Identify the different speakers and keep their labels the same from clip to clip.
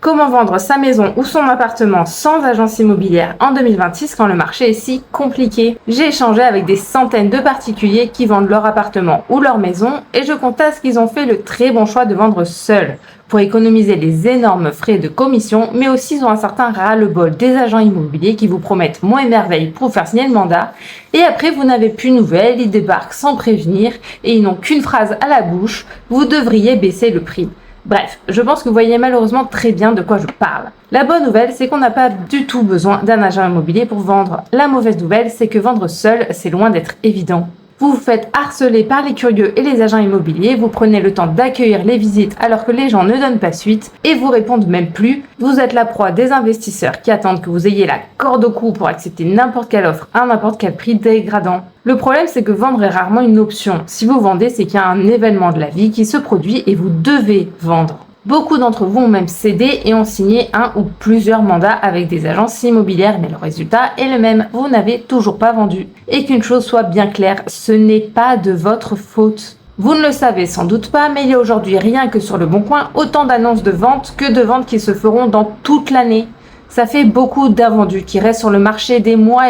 Speaker 1: Comment vendre sa maison ou son appartement sans agence immobilière en 2026 quand le marché est si compliqué? J'ai échangé avec des centaines de particuliers qui vendent leur appartement ou leur maison et je constate qu'ils ont fait le très bon choix de vendre seuls pour économiser les énormes frais de commission, mais aussi ils ont un certain ras-le-bol des agents immobiliers qui vous promettent monts et merveilles pour faire signer le mandat et après vous n'avez plus de nouvelles, ils débarquent sans prévenir et ils n'ont qu'une phrase à la bouche: vous devriez baisser le prix. Bref, je pense que vous voyez malheureusement très bien de quoi je parle. La bonne nouvelle, c'est qu'on n'a pas du tout besoin d'un agent immobilier pour vendre. La mauvaise nouvelle, c'est que vendre seul, c'est loin d'être évident. Vous vous faites harceler par les curieux et les agents immobiliers, vous prenez le temps d'accueillir les visites alors que les gens ne donnent pas suite et vous répondent même plus. Vous êtes la proie des investisseurs qui attendent que vous ayez la corde au cou pour accepter n'importe quelle offre à n'importe quel prix dégradant. Le problème, c'est que vendre est rarement une option. Si vous vendez, c'est qu'il y a un événement de la vie qui se produit et vous devez vendre. Beaucoup d'entre vous ont même cédé et ont signé un ou plusieurs mandats avec des agences immobilières, mais le résultat est le même, vous n'avez toujours pas vendu. Et qu'une chose soit bien claire, ce n'est pas de votre faute. Vous ne le savez sans doute pas, mais il y a aujourd'hui rien que sur le Bon Coin autant d'annonces de vente que de ventes qui se feront dans toute l'année. Ça fait beaucoup d'invendus qui restent sur le marché des mois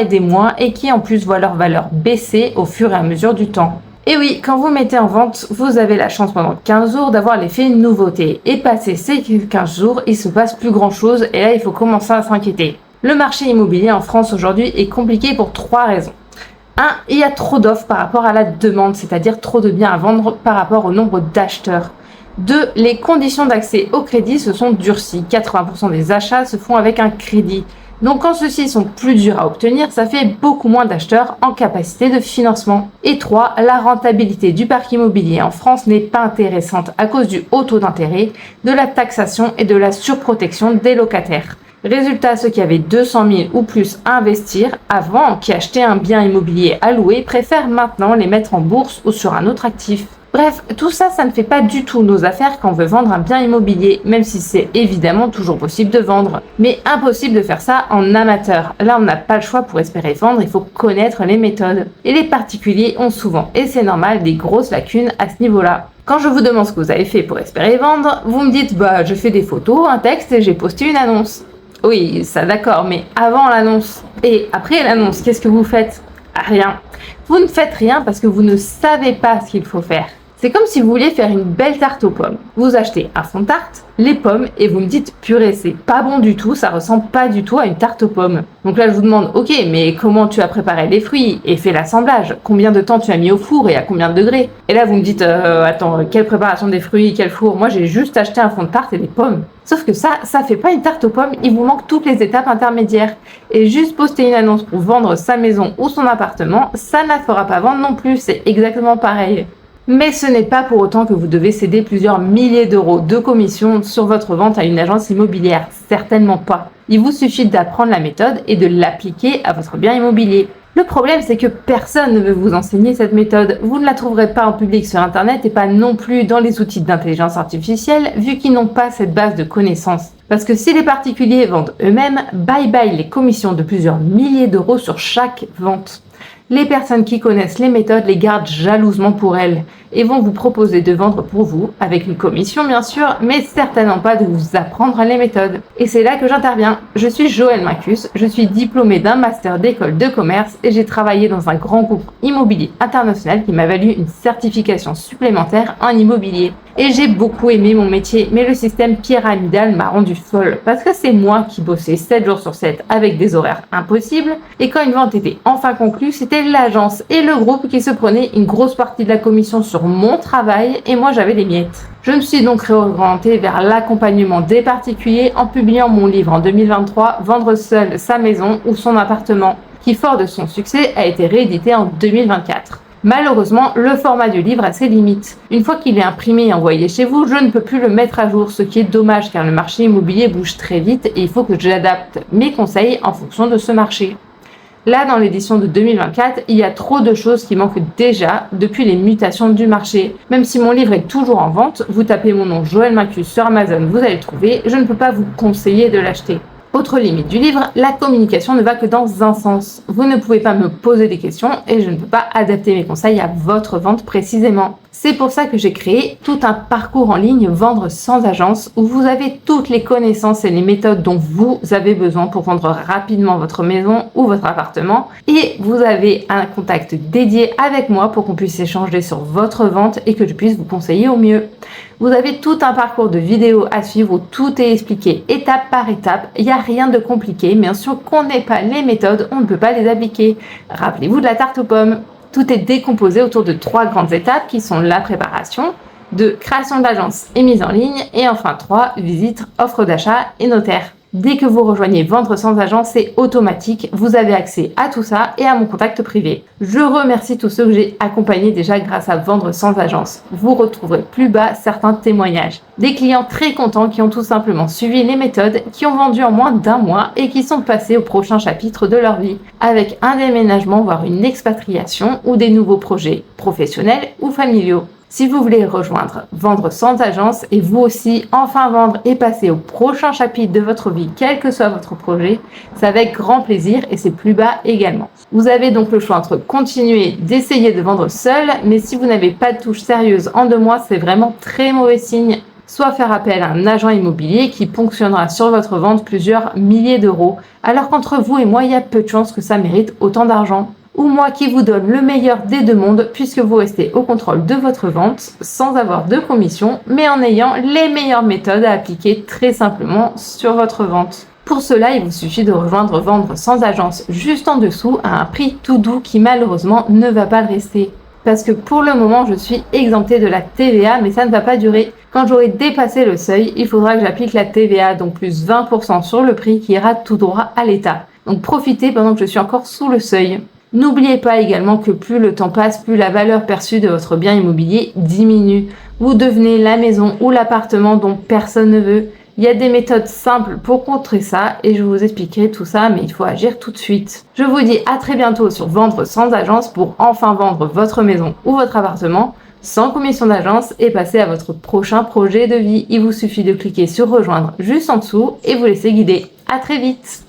Speaker 1: et qui en plus voient leur valeur baisser au fur et à mesure du temps. Et oui, quand vous mettez en vente, vous avez la chance pendant 15 jours d'avoir l'effet nouveauté. Et passé ces 15 jours, il se passe plus grand chose et là il faut commencer à s'inquiéter. Le marché immobilier en France aujourd'hui est compliqué pour 3 raisons. 1. Il y a trop d'offres par rapport à la demande, c'est-à-dire trop de biens à vendre par rapport au nombre d'acheteurs. 2. Les conditions d'accès au crédit se sont durcies. 80% des achats se font avec un crédit. Donc quand ceux-ci sont plus durs à obtenir, ça fait beaucoup moins d'acheteurs en capacité de financement. Et 3. La rentabilité du parc immobilier en France n'est pas intéressante à cause du haut taux d'intérêt, de la taxation et de la surprotection des locataires. Résultat, ceux qui avaient 200 000 ou plus à investir avant, qui achetaient un bien immobilier à louer, préfèrent maintenant les mettre en bourse ou sur un autre actif. Bref, tout ça, ça ne fait pas du tout nos affaires quand on veut vendre un bien immobilier, même si c'est évidemment toujours possible de vendre. Mais impossible de faire ça en amateur. Là, on n'a pas le choix pour espérer vendre, il faut connaître les méthodes. Et les particuliers ont souvent, et c'est normal, des grosses lacunes à ce niveau-là. Quand je vous demande ce que vous avez fait pour espérer vendre, vous me dites « bah, je fais des photos, un texte et j'ai posté une annonce ». Oui, ça d'accord, mais avant l'annonce et après l'annonce, qu'est-ce que vous faites? Rien. Vous ne faites rien parce que vous ne savez pas ce qu'il faut faire. C'est comme si vous vouliez faire une belle tarte aux pommes. Vous achetez un fond de tarte, les pommes, et vous me dites purée, c'est pas bon du tout, ça ressemble pas du tout à une tarte aux pommes. Donc là, je vous demande, ok, mais comment tu as préparé les fruits et fait l'assemblage? Combien de temps tu as mis au four et à combien de degrés? Et là, vous me dites, attends, quelle préparation des fruits, quel four? Moi, j'ai juste acheté un fond de tarte et des pommes. Sauf que ça fait pas une tarte aux pommes, il vous manque toutes les étapes intermédiaires. Et juste poster une annonce pour vendre sa maison ou son appartement, ça ne la fera pas vendre non plus, c'est exactement pareil. Mais ce n'est pas pour autant que vous devez céder plusieurs milliers d'euros de commission sur votre vente à une agence immobilière, certainement pas. Il vous suffit d'apprendre la méthode et de l'appliquer à votre bien immobilier. Le problème, c'est que personne ne veut vous enseigner cette méthode. Vous ne la trouverez pas en public sur Internet et pas non plus dans les outils d'intelligence artificielle, vu qu'ils n'ont pas cette base de connaissances. Parce que si les particuliers vendent eux-mêmes, bye bye les commissions de plusieurs milliers d'euros sur chaque vente. Les personnes qui connaissent les méthodes les gardent jalousement pour elles et vont vous proposer de vendre pour vous, avec une commission bien sûr, mais certainement pas de vous apprendre les méthodes. Et c'est là que j'interviens. Je suis Joëlle Macus, je suis diplômée d'un master d'école de commerce et j'ai travaillé dans un grand groupe immobilier international qui m'a valu une certification supplémentaire en immobilier. Et j'ai beaucoup aimé mon métier, mais le système pyramidal m'a rendu folle parce que c'est moi qui bossais 7 jours sur 7 avec des horaires impossibles et quand une vente était enfin conclue, c'était l'agence et le groupe qui se prenaient une grosse partie de la commission sur mon travail et moi j'avais les miettes. Je me suis donc réorientée vers l'accompagnement des particuliers en publiant mon livre en 2023, Vendre seul sa maison ou son appartement, qui fort de son succès a été réédité en 2024. Malheureusement, le format du livre a ses limites. Une fois qu'il est imprimé et envoyé chez vous, je ne peux plus le mettre à jour, ce qui est dommage car le marché immobilier bouge très vite et il faut que j'adapte mes conseils en fonction de ce marché. Là, dans l'édition de 2024, il y a trop de choses qui manquent déjà depuis les mutations du marché. Même si mon livre est toujours en vente, vous tapez mon nom Joëlle Macus sur Amazon, vous allez le trouver, je ne peux pas vous conseiller de l'acheter. Autre limite du livre, la communication ne va que dans un sens. Vous ne pouvez pas me poser des questions et je ne peux pas adapter mes conseils à votre vente précisément. C'est pour ça que j'ai créé tout un parcours en ligne Vendre sans agence où vous avez toutes les connaissances et les méthodes dont vous avez besoin pour vendre rapidement votre maison ou votre appartement. Et vous avez un contact dédié avec moi pour qu'on puisse échanger sur votre vente et que je puisse vous conseiller au mieux. Vous avez tout un parcours de vidéos à suivre où tout est expliqué étape par étape. Il n'y a rien de compliqué, mais bien sûr qu'on n'ait pas les méthodes, on ne peut pas les appliquer. Rappelez-vous de la tarte aux pommes. Tout est décomposé autour de 3 grandes étapes qui sont la préparation, 2 création d'agence et mise en ligne, et enfin 3 visite, offre d'achat et notaire. Dès que vous rejoignez Vendre sans agence, c'est automatique, vous avez accès à tout ça et à mon contact privé. Je remercie tous ceux que j'ai accompagnés déjà grâce à Vendre sans agence. Vous retrouverez plus bas certains témoignages. Des clients très contents qui ont tout simplement suivi les méthodes, qui ont vendu en moins d'1 mois et qui sont passés au prochain chapitre de leur vie, avec un déménagement voire une expatriation ou des nouveaux projets professionnels ou familiaux. Si vous voulez rejoindre Vendre sans agence et vous aussi enfin vendre et passer au prochain chapitre de votre vie, quel que soit votre projet, c'est avec grand plaisir et c'est plus bas également. Vous avez donc le choix entre continuer d'essayer de vendre seul, mais si vous n'avez pas de touche sérieuse en 2 mois, c'est vraiment très mauvais signe. Soit faire appel à un agent immobilier qui ponctionnera sur votre vente plusieurs milliers d'euros, alors qu'entre vous et moi, il y a peu de chances que ça mérite autant d'argent. Ou moi qui vous donne le meilleur des 2 mondes puisque vous restez au contrôle de votre vente sans avoir de commission mais en ayant les meilleures méthodes à appliquer très simplement sur votre vente. Pour cela, il vous suffit de rejoindre Vendre sans agence juste en dessous à un prix tout doux qui malheureusement ne va pas le rester. Parce que pour le moment, je suis exemptée de la TVA, mais ça ne va pas durer. Quand j'aurai dépassé le seuil, il faudra que j'applique la TVA, donc plus 20% sur le prix qui ira tout droit à l'État. Donc profitez pendant que je suis encore sous le seuil. N'oubliez pas également que plus le temps passe, plus la valeur perçue de votre bien immobilier diminue. Vous devenez la maison ou l'appartement dont personne ne veut. Il y a des méthodes simples pour contrer ça et je vous expliquerai tout ça, mais il faut agir tout de suite. Je vous dis à très bientôt sur Vendre sans agence pour enfin vendre votre maison ou votre appartement sans commission d'agence et passer à votre prochain projet de vie. Il vous suffit de cliquer sur rejoindre juste en dessous et vous laisser guider. À très vite!